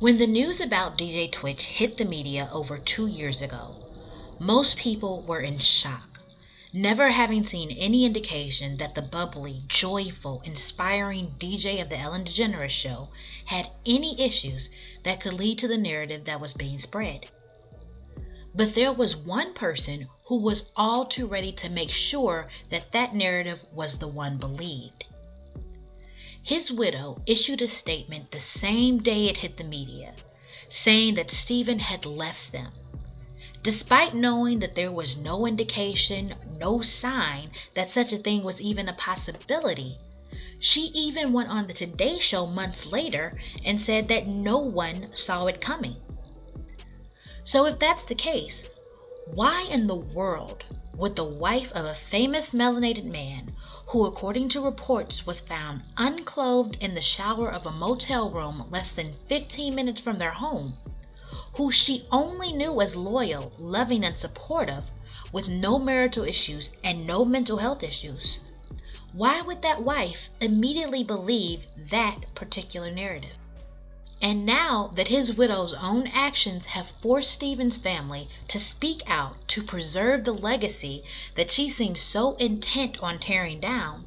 When the news about DJ Twitch hit the media over 2 years ago, most people were in shock, never having seen any indication that the bubbly, joyful, inspiring DJ of the Ellen DeGeneres Show had any issues that could lead to the narrative that was being spread. But there was one person who was all too ready to make sure that that narrative was the one believed. His widow issued a statement the same day it hit the media, saying that Stephen had left them. Despite knowing that there was no indication, no sign that such a thing was even a possibility, she even went on the Today Show months later and said that no one saw it coming. So if that's the case, why in the world would the wife of a famous melanated man, who according to reports was found unclothed in the shower of a motel room less than 15 minutes from their home, who she only knew as loyal, loving, and supportive, with no marital issues and no mental health issues, why would that wife immediately believe that particular narrative? And now that his widow's own actions have forced Stephen's family to speak out to preserve the legacy that she seems so intent on tearing down,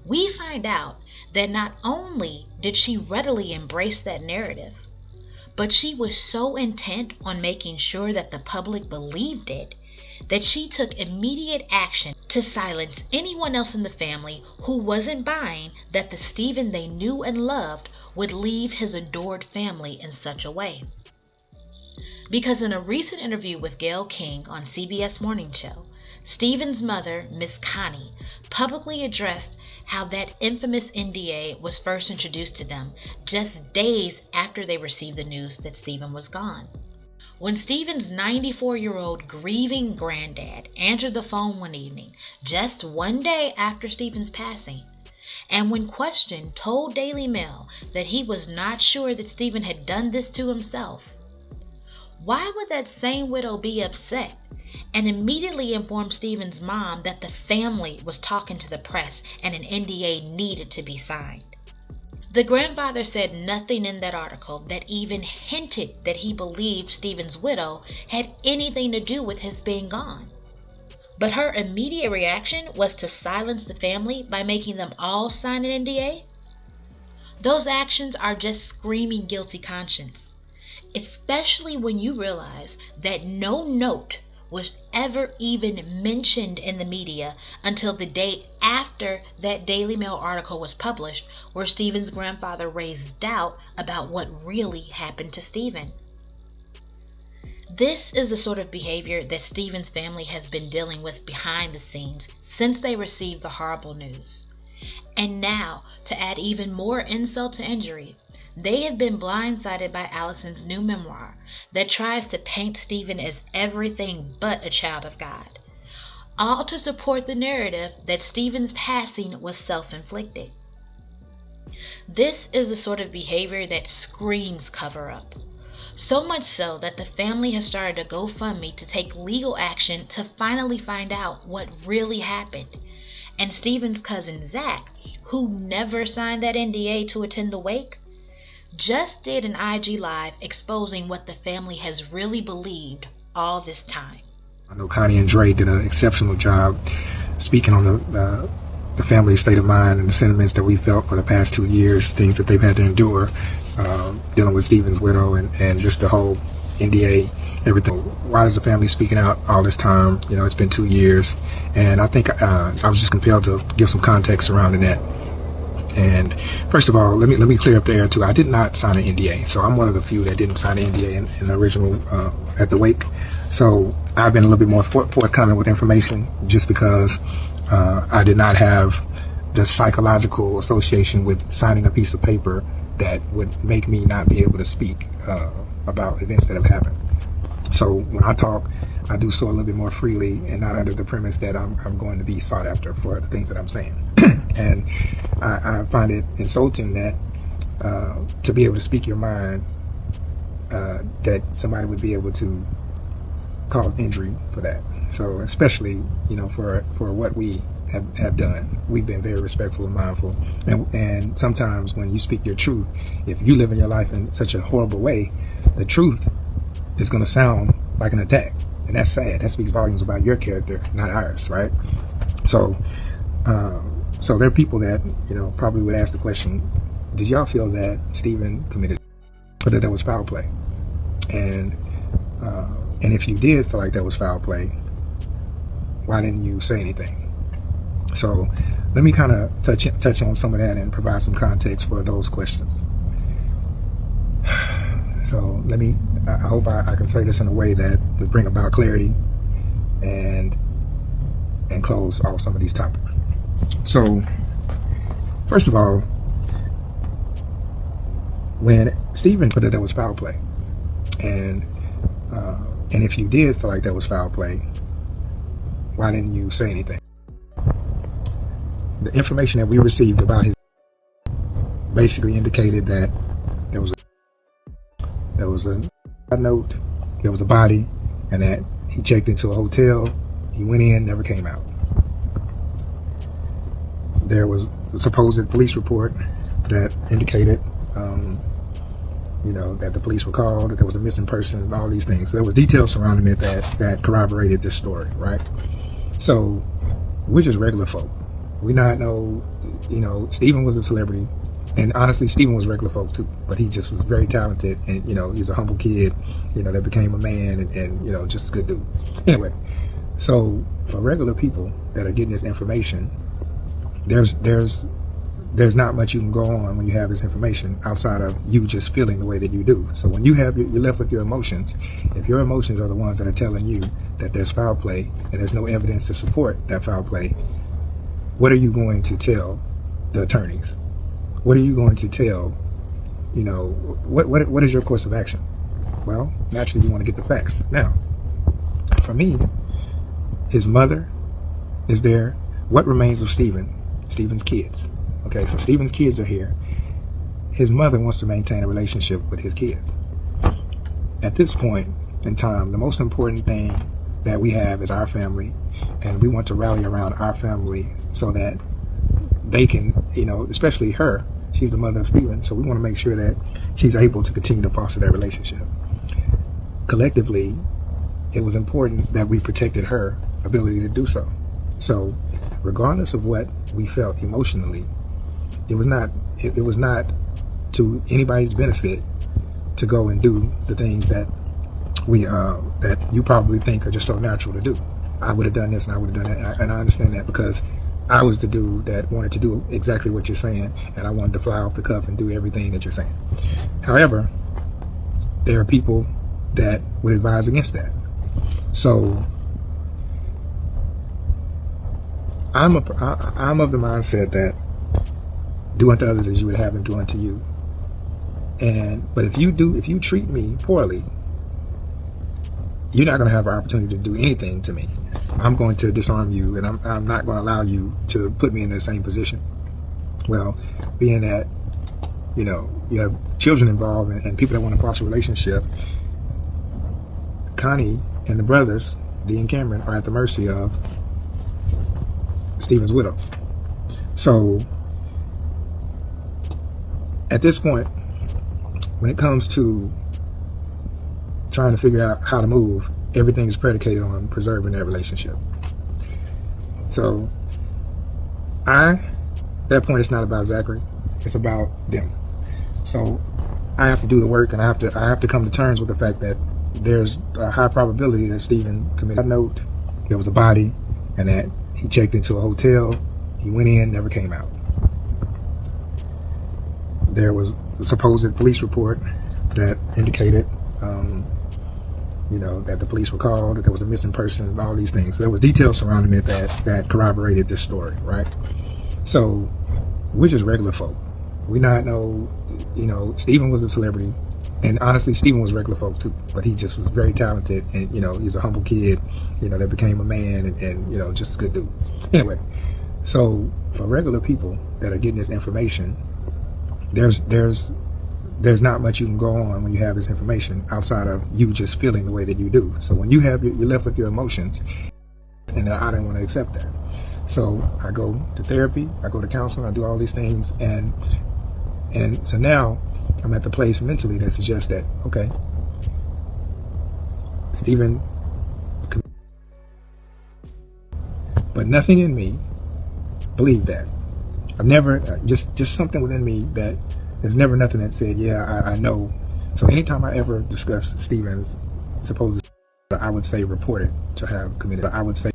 we find out that not only did she readily embrace that narrative, but she was so intent on making sure that the public believed it that she took immediate action to silence anyone else in the family who wasn't buying that the Stephen they knew and loved would leave his adored family in such a way. Because in a recent interview with Gayle King on CBS Morning Show, Stephen's mother, Miss Connie, publicly addressed how that infamous NDA was first introduced to them just days after they received the news that Stephen was gone. When Stephen's 94-year-old grieving granddad answered the phone one evening, just one day after Stephen's passing, and when questioned told Daily Mail that he was not sure that Stephen had done this to himself, why would that same widow be upset and immediately inform Stephen's mom that the family was talking to the press and an NDA needed to be signed? The grandfather said nothing in that article that even hinted that he believed Stephen's widow had anything to do with his being gone. But her immediate reaction was to silence the family by making them all sign an NDA? Those actions are just screaming guilty conscience, especially when you realize that no note was ever even mentioned in the media until the day after that Daily Mail article was published, where Stephen's grandfather raised doubt about what really happened to Stephen. This is the sort of behavior that Stephen's family has been dealing with behind the scenes since they received the horrible news. And now, to add even more insult to injury, they have been blindsided by Allison's new memoir that tries to paint Stephen as everything but a child of God, all to support the narrative that Stephen's passing was self-inflicted. This is the sort of behavior that screams cover-up, so much so that the family has started a GoFundMe to take legal action to finally find out what really happened. And Stephen's cousin Zach, who never signed that NDA to attend the wake, just did an IG Live exposing what the family has really believed all this time. I know Connie and Dre did an exceptional job speaking on the family's state of mind and the sentiments that we felt for the past 2 years, things that they've had to endure, dealing with Stephen's widow and just the whole NDA, everything. Why is the family speaking out all this time? You know, it's been 2 years, and I think I was just compelled to give some context surrounding that. And first of all, let me clear up the air too. I did not sign an NDA, so I'm one of the few that didn't sign an NDA in the original at the wake. So I've been a little bit more forthcoming with information, just because I did not have the psychological association with signing a piece of paper that would make me not be able to speak about events that have happened. So when I talk, I do so a little bit more freely and not under the premise that I'm going to be sought after for the things that I'm saying. And I find it insulting that to be able to speak your mind, that somebody would be able to cause injury for that. So especially, you know, for what we have done. We've been very respectful and mindful. And sometimes when you speak your truth, if you live in your life in such a horrible way, the truth is going to sound like an attack. And that's sad. That speaks volumes about your character, not ours, right? So there are people that, probably would ask the question, did y'all feel that Stephen committed, or that there was foul play? And if you did feel like that was foul play, why didn't you say anything? So let me kind of touch on some of that and provide some context for those questions. So I hope I can say this in a way that would bring about clarity and close off some of these topics. So first of all, when Stephen put that there was foul play, and if you did feel like that was foul play, why didn't you say anything? The information that we received about his basically indicated that there was a note, there was a body, and that he checked into a hotel, he went in, never came out. There was a supposed police report that indicated that the police were called, that there was a missing person, and all these things. So there was details surrounding it that corroborated this story, right? So we're just regular folk. We not know, Stephen was a celebrity, and honestly, Stephen was regular folk too, but he just was very talented, and he's a humble kid, that became a man, and just a good dude. Anyway, so for regular people that are getting this information, there's not much you can go on when you have this information outside of you just feeling the way that you do. So when you're left with your emotions, if your emotions are the ones that are telling you that there's foul play and there's no evidence to support that foul play, what are you going to tell the attorneys? What are you going to tell, what is your course of action? Well, naturally you want to get the facts. Now, for me, his mother is there. What remains of Stephen's kids? Okay, so Stephen's kids are here. His mother wants to maintain a relationship with his kids. At this point in time, the most important thing that we have is our family, and we want to rally around our family so that they can, especially her, she's the mother of Stephen, so we want to make sure that she's able to continue to foster that relationship. Collectively, it was important that we protected her ability to do so. So regardless of what we felt emotionally, it was not to anybody's benefit to go and do the things that that you probably think are just so natural to do. I would have done this and I would have done that, and I understand that because I was the dude that wanted to do exactly what you're saying, and I wanted to fly off the cuff and do everything that you're saying. However, there are people that would advise against that. So I'm of the mindset that do unto others as you would have them do unto you. But if you treat me poorly, you're not going to have an opportunity to do anything to me. I'm going to disarm you, and I'm not going to allow you to put me in the same position. Well, being that you have children involved and people that want to foster a relationship, Connie and the brothers, Dee and Cameron, are at the mercy of Stephen's widow. So at this point, when it comes to trying to figure out how to move, everything is predicated on preserving that relationship. So at that point, it's not about Zachary, it's about them. So I have to do the work, and I have to come to terms with the fact that there's a high probability that Stephen committed a note, there was a body, and that he checked into a hotel, he went in, never came out. There was a supposed police report that indicated that the police were called, that there was a missing person, and all these things. So there was details surrounding it that corroborated this story, right? So we're just regular folk. We not know, Stephen was a celebrity, and honestly, Stephen was regular folk too, but he just was very talented, and he's a humble kid, that became a man, and just a good dude. Anyway, so for regular people that are getting this information, there's not much you can go on when you have this information outside of you just feeling the way that you do. So when you're left with your emotions, and I didn't want to accept that. So I go to therapy, I go to counseling, I do all these things, and so now I'm at the place mentally that suggests that, okay, Stephen, but nothing in me believed that. I've never, just something within me that there's never nothing that said, yeah, I know. So anytime I ever discuss Stephen's supposed, I would say reported to have committed. I would say,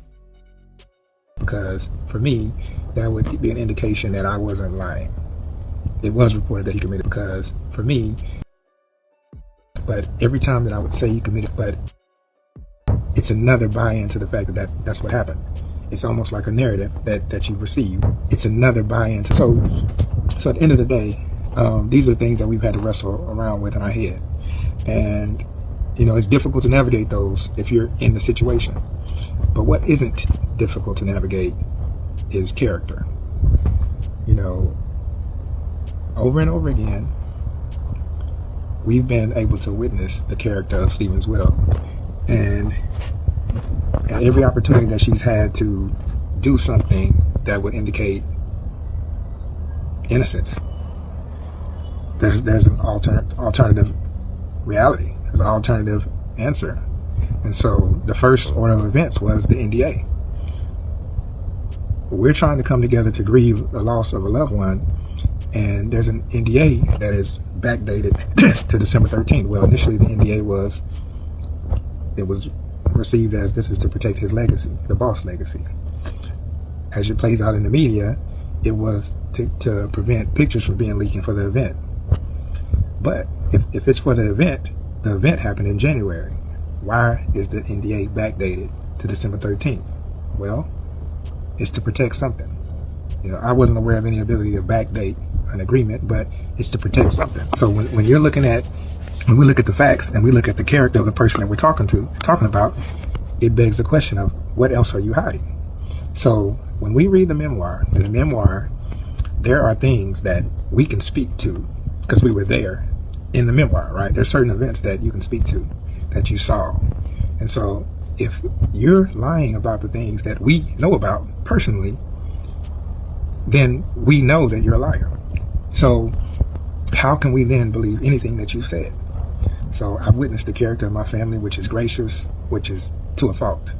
because for me, that would be an indication that I wasn't lying. It was reported that he committed, because for me, but every time that I would say he committed, but it's another buy-in to the fact that that's what happened. It's almost like a narrative that you receive. It's another buy-in to, so at the end of the day, these are things that we've had to wrestle around with in our head. And, you know, it's difficult to navigate those if you're in the situation. But what isn't difficult to navigate is character. You know, over and over again, we've been able to witness the character of Stephen's widow. And at every opportunity that she's had to do something that would indicate innocence, there's an alternative reality. There's an alternative answer. And so the first order of events was the NDA. We're trying to come together to grieve the loss of a loved one, and there's an NDA that is backdated to December 13th. Well, initially the NDA was received as, this is to protect his legacy, the boss legacy. As it plays out in the media, it was to prevent pictures from being leaking for the event. But if it's for the event happened in January. Why is the NDA backdated to December 13th? Well, it's to protect something. You know, I wasn't aware of any ability to backdate an agreement, but it's to protect something. So when we look at the facts and we look at the character of the person that we're talking about, it begs the question of, what else are you hiding? So when we read the memoir, in the memoir, there are things that we can speak to because we were there in the memoir, right? There's certain events that you can speak to, that you saw. And so if you're lying about the things that we know about personally, then we know that you're a liar. So how can we then believe anything that you said? So I've witnessed the character of my family, which is gracious, which is to a fault.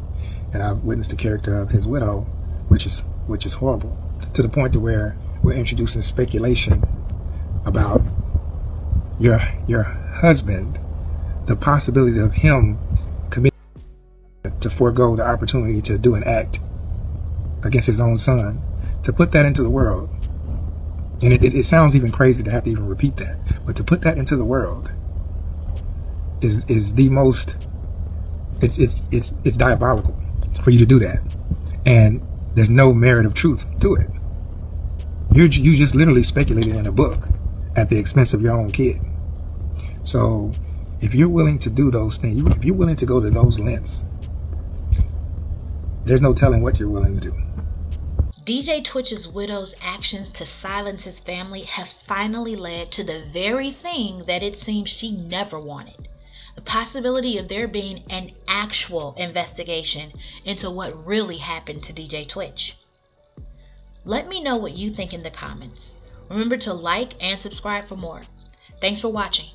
And I've witnessed the character of his widow, which is horrible, to the point to where we're introducing speculation about your husband, the possibility of him committing to forego the opportunity to do an act against his own son, to put that into the world. And it sounds even crazy to have to even repeat that, but to put that into the world is the most, it's diabolical for you to do that. And there's no merit of truth to it. You just literally speculated in a book at the expense of your own kid. So if you're willing to do those things, if you're willing to go to those lengths, there's no telling what you're willing to do. DJ Twitch's widow's actions to silence his family have finally led to the very thing that it seems she never wanted. The possibility of there being an actual investigation into what really happened to DJ Twitch. Let me know what you think in the comments. Remember to like and subscribe for more. Thanks for watching.